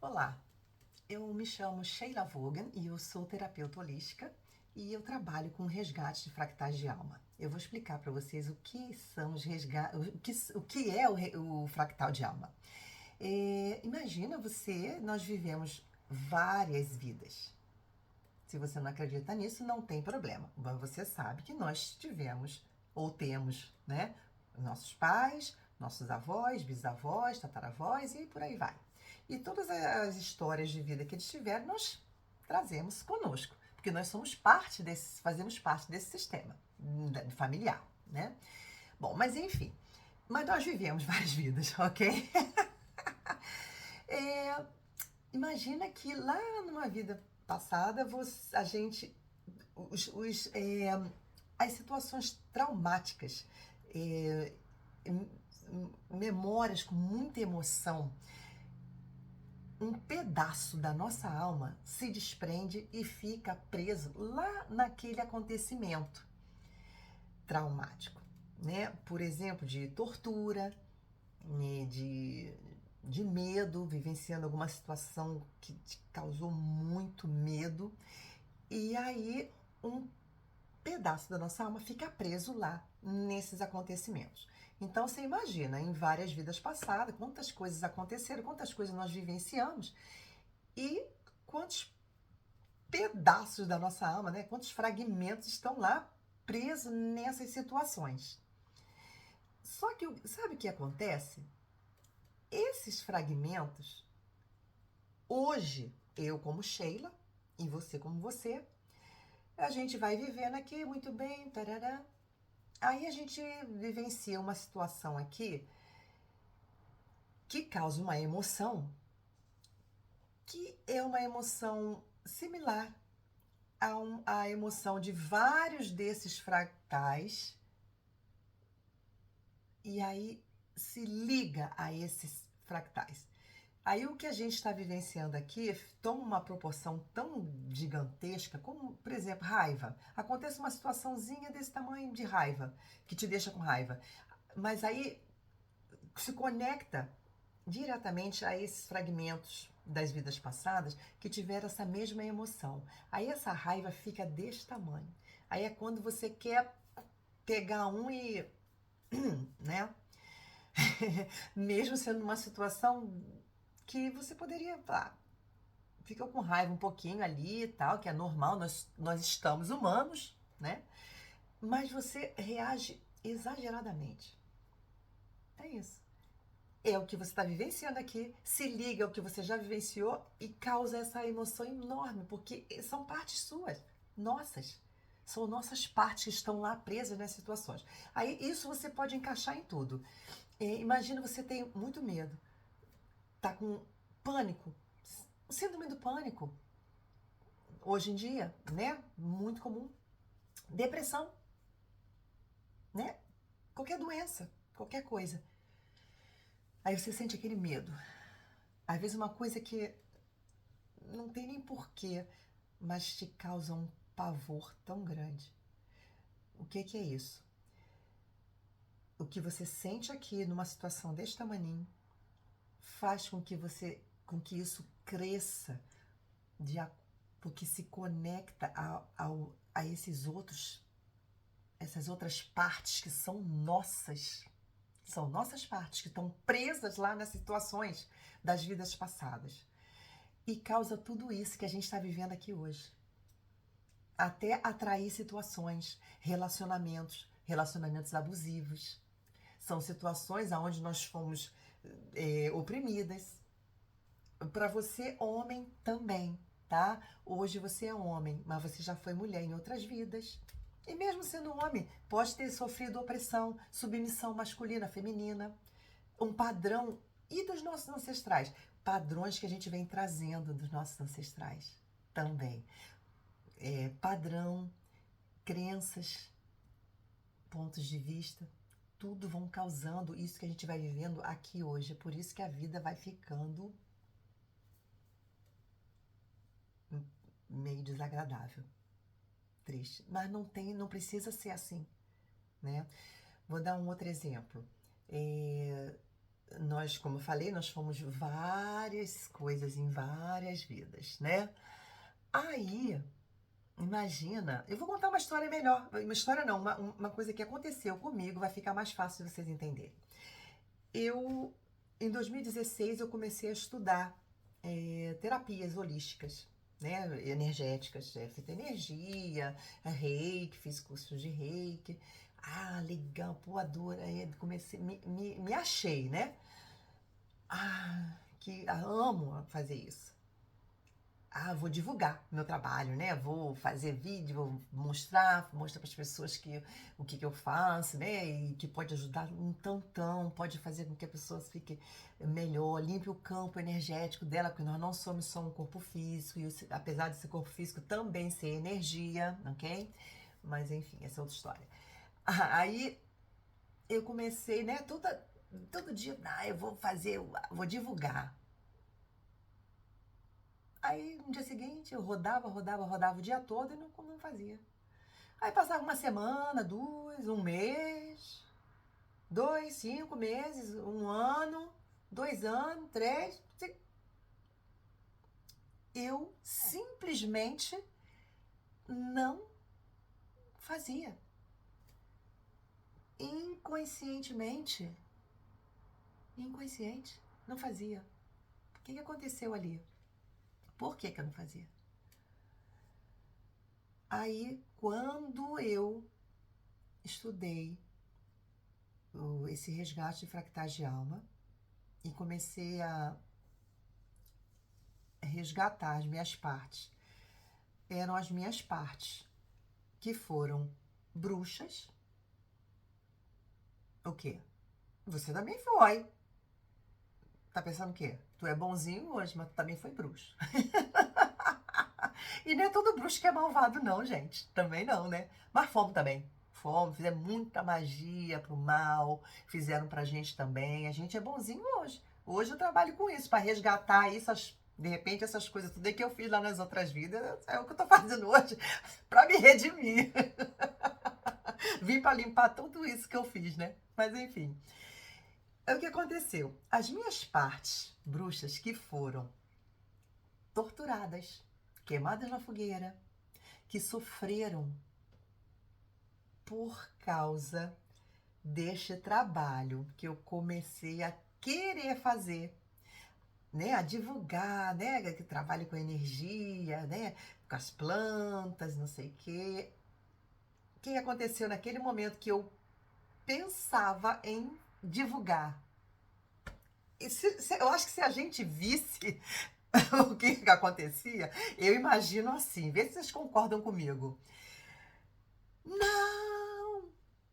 Olá, eu me chamo Sheila Vaughan e eu sou terapeuta holística e eu trabalho com resgate de fractais de alma. Eu vou explicar para vocês o que são os o que é o fractal de alma. Imagina você, nós vivemos várias vidas. Se você não acredita nisso, não tem problema. Mas você sabe que nós tivemos ou temos, né? Nossos pais, nossos avós, bisavós, tataravós e por aí vai. E todas as histórias de vida que eles tiveram, nós trazemos conosco, porque nós somos parte desse, fazemos parte desse sistema familiar, né? Bom, mas enfim, mas nós vivemos várias vidas, ok? É, imagina que lá numa vida passada, a gente, os, as situações traumáticas, é, memórias com muita emoção, um pedaço da nossa alma se desprende e fica preso lá naquele acontecimento traumático, né? Por exemplo, de tortura, né? De medo, vivenciando alguma situação que te causou muito medo, e aí um pedaço da nossa alma fica preso lá nesses acontecimentos. Então você imagina, em várias vidas passadas, quantas coisas aconteceram, quantas coisas nós vivenciamos e quantos pedaços da nossa alma, né? Quantos fragmentos estão lá presos nessas situações. Só que sabe o que acontece? Esses fragmentos, hoje, eu como Sheila e você como você, a gente vai vivendo aqui muito bem, tarará. Aí a gente vivencia uma situação aqui que causa uma emoção, que é uma emoção similar à emoção de vários desses fractais, e aí se liga a esses fractais. Aí o que a gente está vivenciando aqui toma uma proporção tão gigantesca, como, por exemplo, raiva. Acontece uma situaçãozinha desse tamanho de raiva, que te deixa com raiva. Mas aí se conecta diretamente a esses fragmentos das vidas passadas que tiveram essa mesma emoção. Aí essa raiva fica desse tamanho. Aí é quando você quer pegar um e, né? Mesmo sendo uma situação que você poderia, fica com raiva um pouquinho ali e tal, que é normal, nós estamos humanos, né? Mas você reage exageradamente. É isso. É o que você está vivenciando aqui, se liga ao que você já vivenciou e causa essa emoção enorme, porque são partes suas, nossas. São nossas partes que estão lá presas nas situações. Aí isso você pode encaixar em tudo. Imagina você tem muito medo, tá com pânico, síndrome do pânico, hoje em dia, né? Muito comum. Depressão, né? Qualquer doença, qualquer coisa. Aí você sente aquele medo. Às vezes uma coisa que não tem nem porquê, mas te causa um pavor tão grande. O que é isso? O que você sente aqui numa situação deste tamaninho faz com que isso cresça, de, porque se conecta a esses outros, essas outras partes que são nossas. São nossas partes que estão presas lá nas situações das vidas passadas. E causa tudo isso que a gente está vivendo aqui hoje. Até atrair situações, relacionamentos abusivos. São situações onde nós fomos oprimidas. Para você, homem, também, tá? Hoje você é homem, mas você já foi mulher em outras vidas. E mesmo sendo homem, pode ter sofrido opressão, submissão masculina, feminina, um padrão. E dos nossos ancestrais? Padrões que a gente vem trazendo dos nossos ancestrais também. Padrão, crenças, pontos de vista, tudo vão causando isso que a gente vai vivendo aqui hoje. É por isso que a vida vai ficando meio desagradável, triste. Mas não precisa ser assim, né? Vou dar um outro exemplo. nós, como eu falei, nós fomos várias coisas em várias vidas, né? Aí, imagina, eu vou contar uma história melhor, uma história não, uma coisa que aconteceu comigo, vai ficar mais fácil de vocês entenderem. Eu, em 2016, eu comecei a estudar terapias holísticas, né, energéticas, fitoenergia, reiki, fiz cursos de reiki. Ah, legal, pô, adorei, comecei, me achei, né? Ah, amo fazer isso. Ah, vou divulgar meu trabalho, né? Vou fazer vídeo, vou mostrar para as pessoas o que eu faço, né? E que pode ajudar um tantão, pode fazer com que a pessoa fique melhor, limpe o campo energético dela, porque nós não somos só um corpo físico, e apesar desse corpo físico também ser energia, ok? Mas enfim, essa é outra história. Aí eu comecei, né? Todo dia, eu vou divulgar. Aí no dia seguinte eu rodava o dia todo e não fazia. Aí passava uma semana, duas, um mês, 2, 5 meses, um ano, 2 anos, 3. Eu simplesmente não fazia. Inconscientemente, inconsciente, não fazia. O que aconteceu ali? Por que eu não fazia? Aí, quando eu estudei esse resgate de fractais de alma e comecei a resgatar as minhas partes, eram as minhas partes que foram bruxas. O quê? Você também foi. Tá pensando o quê? Tu é bonzinho hoje, mas tu também foi bruxo. E não é todo bruxo que é malvado, não, gente. Também não, né? Mas fomos também. Fomos, fizemos muita magia pro mal, fizeram pra gente também. A gente é bonzinho hoje. Hoje eu trabalho com isso, para resgatar isso, de repente essas coisas tudo que eu fiz lá nas outras vidas, é o que eu tô fazendo hoje para me redimir. Vim para limpar tudo isso que eu fiz, né? Mas enfim. É o que aconteceu. As minhas partes bruxas que foram torturadas, queimadas na fogueira, que sofreram por causa deste trabalho que eu comecei a querer fazer, né, a divulgar, né, que trabalho com energia, né, com as plantas, não sei o quê. O que aconteceu naquele momento que eu pensava em divulgar? Eu acho que se a gente visse o que acontecia, eu imagino assim, vê se vocês concordam comigo. Não,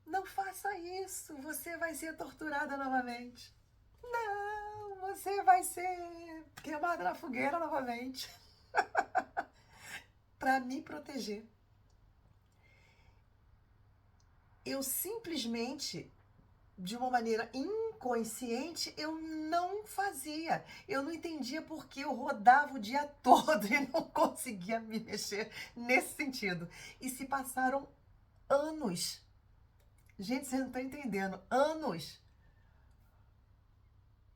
não faça isso, você vai ser torturada novamente. Não, você vai ser queimada na fogueira novamente. Para me proteger. Eu simplesmente, de uma maneira inconsciente, eu não fazia. Eu não entendia porque eu rodava o dia todo e não conseguia me mexer nesse sentido. E se passaram anos. Gente, vocês não estão entendendo. Anos.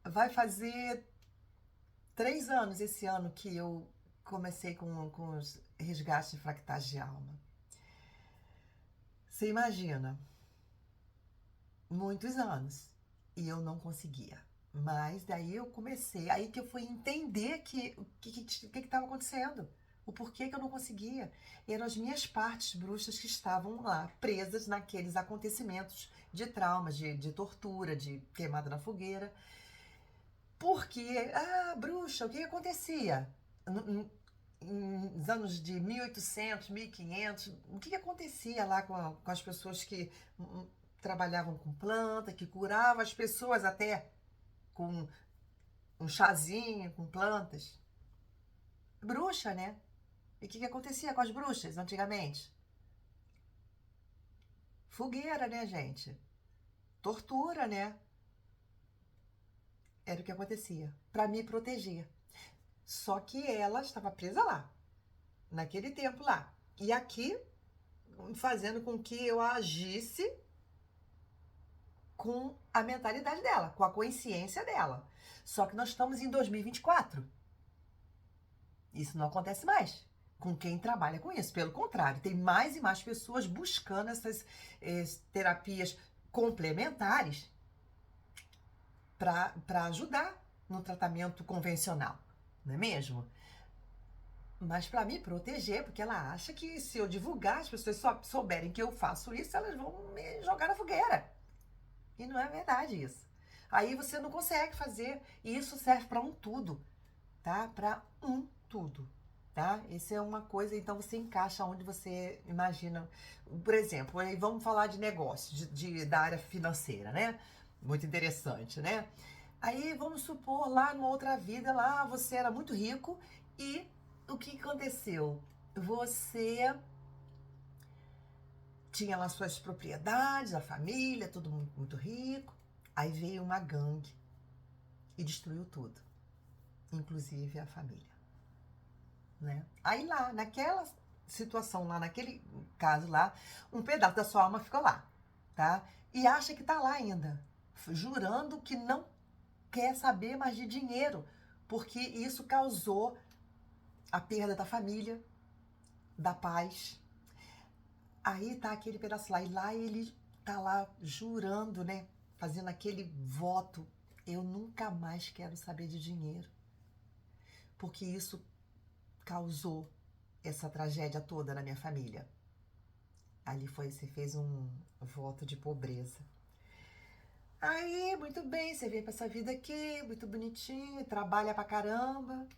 Vai fazer 3 anos esse ano que eu comecei com os resgates de fractais de alma. Você imagina, muitos anos, e eu não conseguia. Mas daí eu comecei, aí que eu fui entender o que estava acontecendo, o porquê que eu não conseguia. Eram as minhas partes bruxas que estavam lá, presas naqueles acontecimentos de traumas, de tortura, de queimada na fogueira. Porque, bruxa, o que acontecia? Nos anos de 1800, 1500, o que acontecia lá com as pessoas que trabalhavam com planta, que curavam as pessoas até com um chazinho, com plantas? Bruxa, né? E o que acontecia com as bruxas antigamente? Fogueira, né, gente? Tortura, né? Era o que acontecia, para me proteger. Só que ela estava presa lá, naquele tempo lá. E aqui, fazendo com que eu agisse com a mentalidade dela, com a consciência dela. Só que nós estamos em 2024. Isso não acontece mais com quem trabalha com isso. Pelo contrário, tem mais e mais pessoas buscando essas terapias complementares para ajudar no tratamento convencional, não é mesmo? Mas para me proteger, porque ela acha que se eu divulgar, as pessoas só souberem que eu faço isso, elas vão me jogar na fogueira. E não é verdade isso. Aí você não consegue fazer, e isso serve para um tudo, tá? Para um tudo, tá? Isso é uma coisa, então você encaixa onde você imagina. Por exemplo, aí vamos falar de negócio, da área financeira, né? Muito interessante, né? Aí vamos supor, lá numa outra vida, lá você era muito rico e o que aconteceu? Você tinha lá suas propriedades, a família, todo mundo muito rico. Aí veio uma gangue e destruiu tudo, inclusive a família, né? Aí lá, naquela situação lá, naquele caso lá, um pedaço da sua alma ficou lá, tá? E acha que tá lá ainda, jurando que não quer saber mais de dinheiro, porque isso causou a perda da família, da paz. Aí tá aquele pedaço lá, e lá ele tá lá jurando, né? Fazendo aquele voto, eu nunca mais quero saber de dinheiro, porque isso causou essa tragédia toda na minha família. Ali foi, você fez um voto de pobreza. Aí, muito bem, você vem pra essa vida aqui, muito bonitinho, trabalha pra caramba,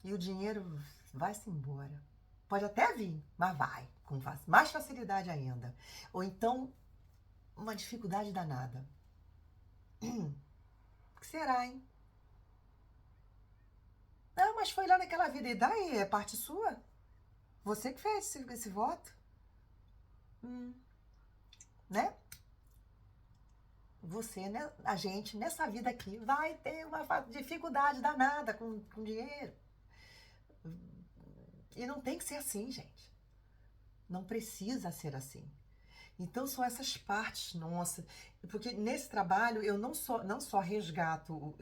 e o dinheiro vai-se embora. Pode até vir, mas vai, com mais facilidade ainda. Ou então, uma dificuldade danada. O que será, hein? Não, mas foi lá naquela vida, e daí? É parte sua? Você que fez esse voto? Né? Você, né? A gente, nessa vida aqui, vai ter uma dificuldade danada com dinheiro. E não tem que ser assim, gente. Não precisa ser assim. Então são essas partes, nossa, porque nesse trabalho eu não só resgato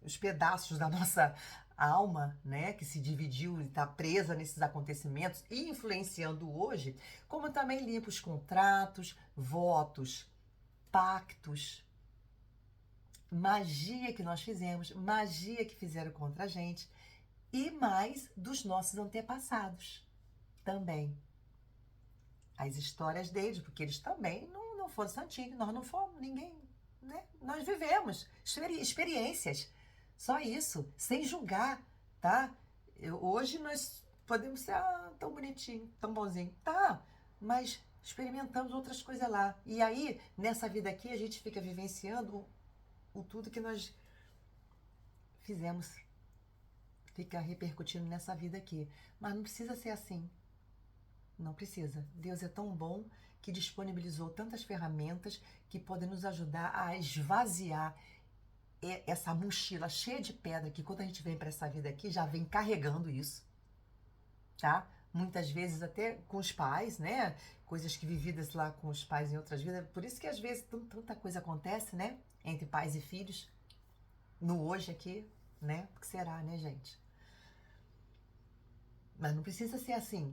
os pedaços da nossa alma, né, que se dividiu e está presa nesses acontecimentos e influenciando hoje, como também limpo os contratos, votos, pactos, magia que nós fizemos, magia que fizeram contra a gente e mais dos nossos antepassados também. As histórias deles, porque eles também não foram santinhos, nós não fomos, ninguém, né? Nós vivemos experiências, só isso, sem julgar, tá? Hoje nós podemos ser tão bonitinho, tão bonzinho, tá? Mas experimentamos outras coisas lá. E aí, nessa vida aqui, a gente fica vivenciando o tudo que nós fizemos, fica repercutindo nessa vida aqui. Mas não precisa ser assim. Não precisa. Deus é tão bom que disponibilizou tantas ferramentas que podem nos ajudar a esvaziar essa mochila cheia de pedra que quando a gente vem para essa vida aqui já vem carregando isso, tá? Muitas vezes até com os pais, né? Coisas que vividas lá com os pais em outras vidas. Por isso que às vezes tanta coisa acontece, né? Entre pais e filhos. No hoje aqui, né? O que será, né, gente? Mas não precisa ser assim.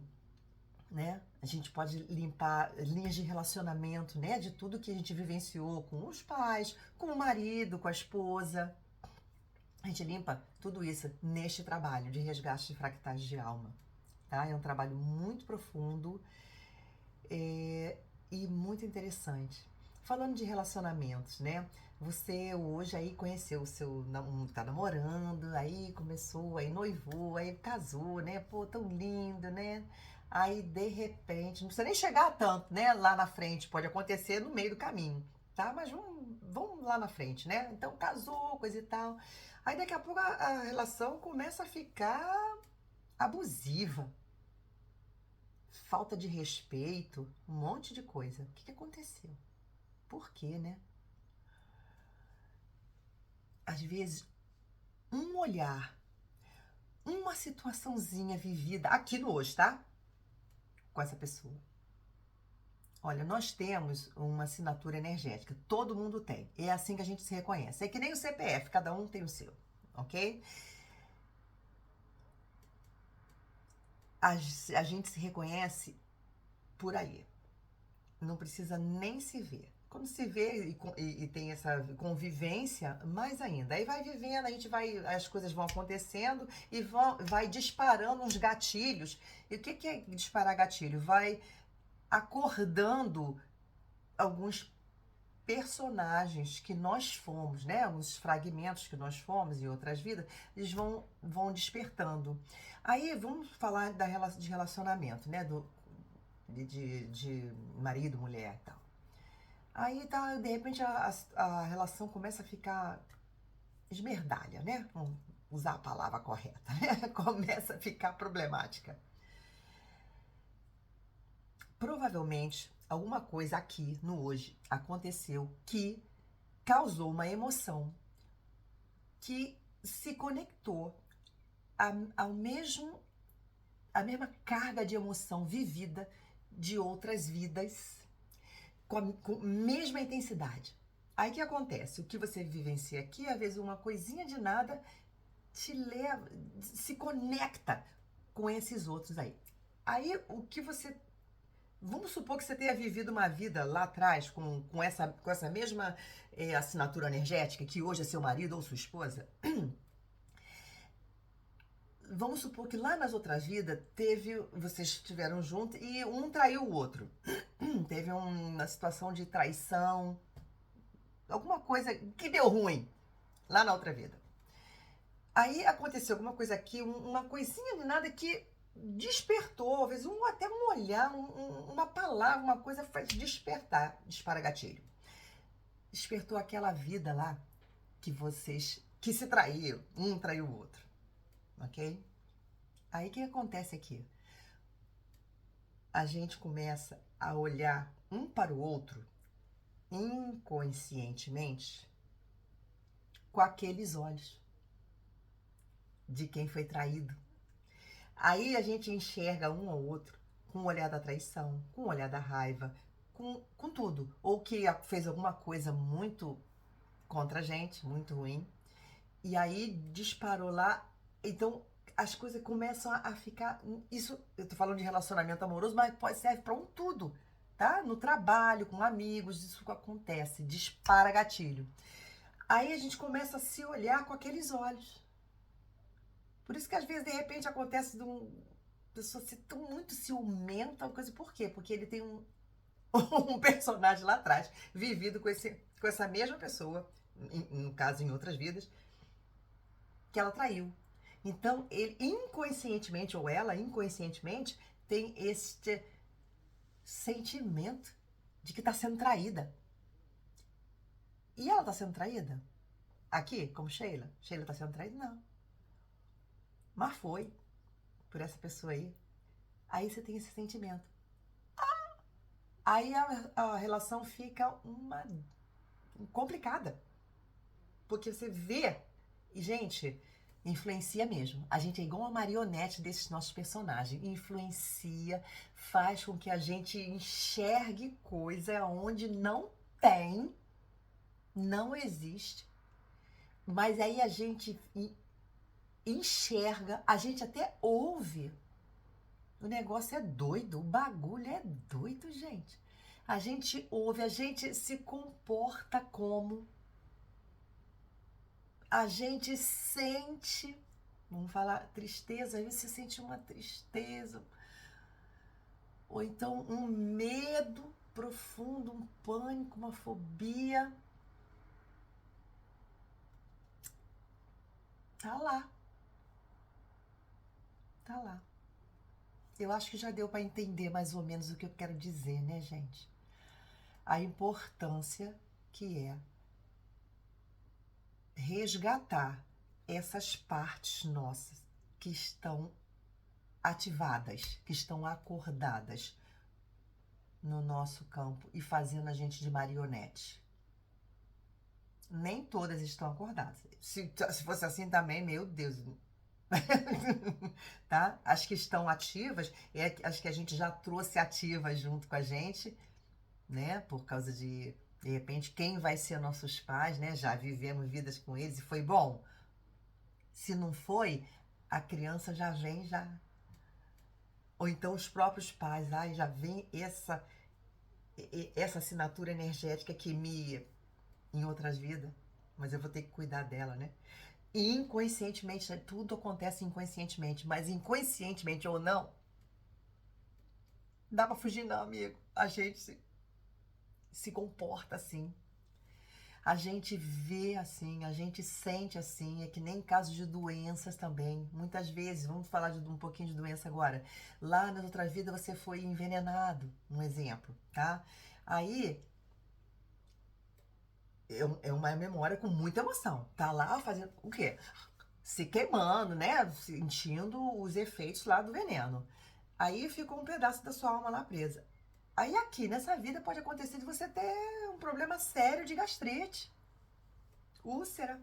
Né? A gente pode limpar linhas de relacionamento, né? De tudo que a gente vivenciou com os pais, com o marido, com a esposa. A gente limpa tudo isso neste trabalho de resgate de fractais de alma, tá? É um trabalho muito profundo e muito interessante. Falando de relacionamentos, né? Você hoje aí conheceu o seu, tá namorando, aí começou, aí noivou, aí casou, né? Pô, tão lindo, né? Aí, de repente, não precisa nem chegar a tanto, né? Lá na frente, pode acontecer no meio do caminho, tá? Mas vamos lá na frente, né? Então, casou, coisa e tal. Aí, daqui a pouco, a relação começa a ficar abusiva, falta de respeito, um monte de coisa. O que aconteceu? Por quê, né? Às vezes, um olhar, uma situaçãozinha vivida aqui no hoje, tá? Com essa pessoa. Olha, nós temos uma assinatura energética, todo mundo tem. É assim que a gente se reconhece. É que nem o CPF, cada um tem o seu, ok? A gente se reconhece por aí. Não precisa nem se ver. Quando se vê e tem essa convivência, mais ainda. Aí vai vivendo, as coisas vão acontecendo e vai disparando uns gatilhos. E o que é disparar gatilho? Vai acordando alguns personagens que nós fomos, né? Uns fragmentos que nós fomos em outras vidas, eles vão despertando. Aí vamos falar de relacionamento, né? De marido, mulher e tal. Aí tá, de repente a relação começa a ficar esmerdalha, né? Vamos usar a palavra correta, né? Começa a ficar problemática. Provavelmente alguma coisa aqui no hoje aconteceu que causou uma emoção que se conectou ao mesmo a mesma carga de emoção vivida de outras vidas com a mesma intensidade. Aí o que acontece? O que você vivencia aqui, às vezes uma coisinha de nada te leva, se conecta com esses outros aí. Aí o que você. Vamos supor que você tenha vivido uma vida lá atrás com essa mesma assinatura energética, que hoje é seu marido ou sua esposa. Vamos supor que lá nas outras vidas vocês estiveram juntos e um traiu o outro. Teve uma situação de traição, alguma coisa que deu ruim lá na outra vida. Aí aconteceu alguma coisa aqui, uma coisinha de nada que despertou, às vezes até um olhar, uma palavra, uma coisa faz despertar, dispara gatilho. Despertou aquela vida lá que se traíram, um traiu o outro, ok? Aí o que acontece aqui? A gente começa a olhar um para o outro inconscientemente com aqueles olhos de quem foi traído. Aí a gente enxerga um ao outro com o olhar da traição, com o olhar da raiva, com tudo. Ou que fez alguma coisa muito contra a gente, muito ruim. E aí disparou lá. Então as coisas começam a ficar. Isso, eu tô falando de relacionamento amoroso, mas serve para tudo, tá? No trabalho, com amigos, isso acontece. Dispara gatilho. Aí a gente começa a se olhar com aqueles olhos. Por isso que às vezes, de repente, acontece de uma pessoa ser tão muito ciumenta, uma coisa. Por quê? Porque ele tem um personagem lá atrás, vivido com essa mesma pessoa, no caso, em outras vidas, que ela traiu. Então, ele inconscientemente, ou ela inconscientemente, tem este sentimento de que está sendo traída. E ela está sendo traída? Aqui, como Sheila? Sheila está sendo traída? Não. Mas foi por essa pessoa aí. Aí você tem esse sentimento. Aí a relação fica complicada. Porque você vê, e gente, influencia mesmo. A gente é igual uma marionete desses nossos personagens. Influencia, faz com que a gente enxergue coisa onde não tem, não existe. Mas aí a gente enxerga, a gente até ouve. O negócio é doido, o bagulho é doido, gente. A gente ouve, a gente se comporta como. A gente sente, vamos falar, tristeza, às vezes você sente uma tristeza, ou então um medo profundo, um pânico, uma fobia. Tá lá. Tá lá. Eu acho que já deu para entender mais ou menos o que eu quero dizer, né, gente? A importância que é resgatar essas partes nossas que estão ativadas, que estão acordadas no nosso campo e fazendo a gente de marionete. Nem todas estão acordadas. Se fosse assim também, meu Deus. Tá? As que estão ativas, as que a gente já trouxe ativas junto com a gente, né? Por causa de repente, quem vai ser nossos pais, né? Já vivemos vidas com eles e foi bom. Se não foi, a criança já vem já. Ou então os próprios pais, ai, já vem essa assinatura energética que me em outras vidas, mas eu vou ter que cuidar dela, né? E inconscientemente, tudo acontece inconscientemente, mas inconscientemente ou não, dá pra fugir não, amigo. A gente se comporta assim. A gente vê assim, a gente sente assim, é que nem em caso de doenças também. Muitas vezes, vamos falar de um pouquinho de doença agora. Lá na outra vida você foi envenenado, um exemplo, tá? Aí é uma memória com muita emoção. Tá lá fazendo o quê? Se queimando, né? Sentindo os efeitos lá do veneno. Aí ficou um pedaço da sua alma lá presa. Aí aqui nessa vida pode acontecer de você ter um problema sério de gastrite, úlcera.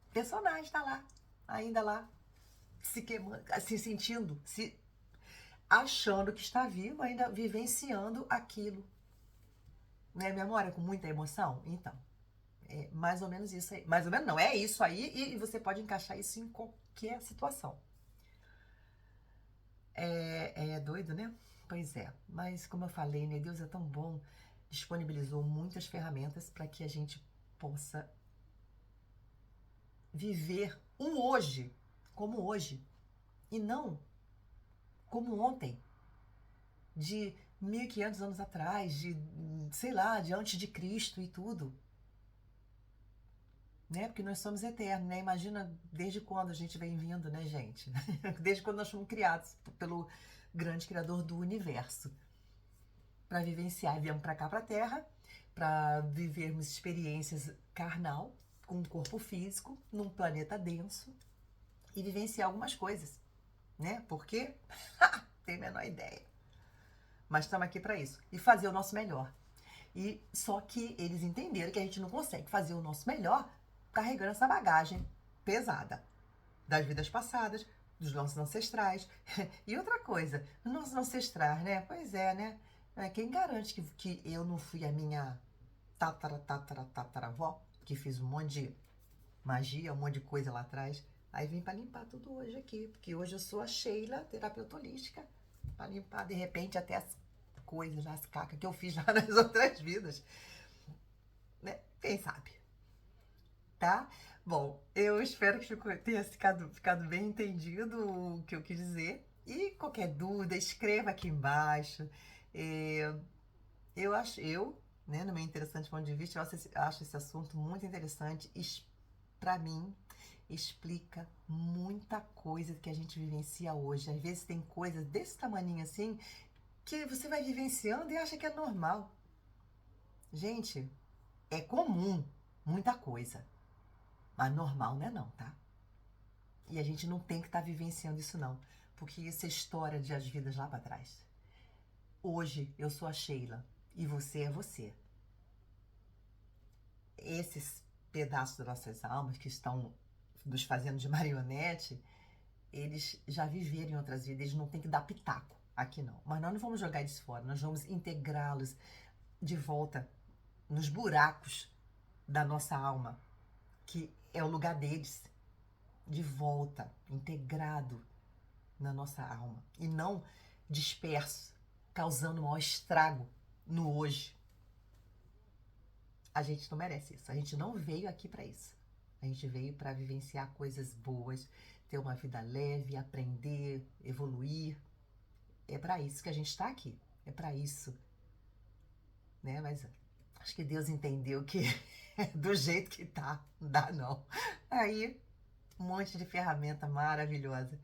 O personagem tá lá, ainda lá, se queimando, se sentindo, se achando que está vivo, ainda vivenciando aquilo. Né, memória com muita emoção? Então, é mais ou menos isso aí. Mais ou menos não, é isso aí e você pode encaixar isso em qualquer situação. É doido, né? Pois é. Mas como eu falei, né? Deus é tão bom, disponibilizou muitas ferramentas para que a gente possa viver o hoje como hoje e não como ontem, de 1500 anos atrás, de, sei lá, de antes de Cristo e tudo. Né? Porque nós somos eternos, né? Imagina desde quando a gente vem vindo, né, gente? Desde quando nós fomos criados pelo grande criador do universo. Para vivenciar, viemos para cá, para a Terra, para vivermos experiências carnal, com um corpo físico, num planeta denso, e vivenciar algumas coisas, né? Por quê? Tem a menor ideia. Mas estamos aqui para isso. E fazer o nosso melhor. E só que eles entenderam que a gente não consegue fazer o nosso melhor carregando essa bagagem pesada das vidas passadas, dos nossos ancestrais. E outra coisa, os nossos ancestrais, né? Pois é, né? Quem garante que eu não fui a minha tataravó, que fiz um monte de magia, um monte de coisa lá atrás. Aí vim para limpar tudo hoje aqui, porque hoje eu sou a Sheila, terapeuta holística, para limpar de repente até as coisas, as cacas que eu fiz lá nas outras vidas, né? Quem sabe, tá? Bom, eu espero que tenha ficado bem entendido o que eu quis dizer. E qualquer dúvida, escreva aqui embaixo. É, eu, né, no meu interessante ponto de vista, acho esse assunto muito interessante. Para mim, explica muita coisa que a gente vivencia hoje. Às vezes tem coisas desse tamaninho assim que você vai vivenciando e acha que é normal. Gente, é comum muita coisa, mas normal não é não, tá? E a gente não tem que estar vivenciando isso não, porque isso é história de as vidas lá para trás. Hoje eu sou a Sheila e você é você. Esses pedaços das nossas almas que estão nos fazendo de marionete, eles já viveram em outras vidas, eles não têm que dar pitaco aqui não. Mas nós não vamos jogar eles fora, nós vamos integrá-los de volta nos buracos da nossa alma, que é o lugar deles, de volta, integrado na nossa alma, e não disperso, causando maior estrago no hoje. A gente não merece isso, a gente não veio aqui para isso. A gente veio para vivenciar coisas boas, ter uma vida leve, aprender, evoluir. É para isso que a gente está aqui. É para isso, né? Mas acho que Deus entendeu que do jeito que tá, não dá não. Aí, um monte de ferramenta maravilhosa.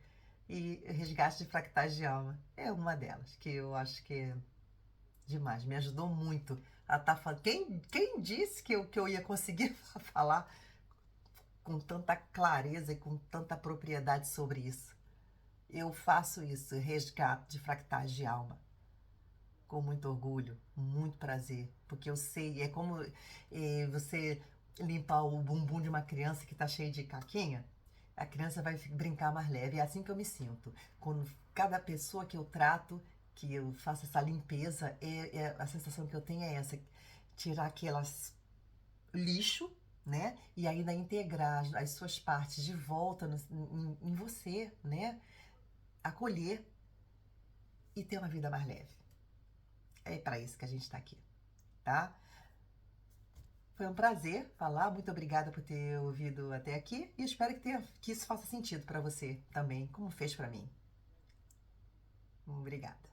E resgate de fractais de alma é uma delas, que eu acho que é demais. Me ajudou muito a estar falando. Quem disse que eu ia conseguir falar com tanta clareza e com tanta propriedade sobre isso? Eu faço isso, resgate de fractais de alma, com muito orgulho, muito prazer, porque eu sei, é como você limpar o bumbum de uma criança que está cheia de caquinha, a criança vai brincar mais leve, é assim que eu me sinto, com cada pessoa que eu trato, que eu faço essa limpeza, a sensação que eu tenho é essa, tirar aquelas lixo, né? E ainda integrar as suas partes de volta em você, né? Acolher e ter uma vida mais leve. É para isso que a gente está aqui, tá? Foi um prazer falar, muito obrigada por ter ouvido até aqui e espero que isso faça sentido para você também, como fez para mim. Obrigada.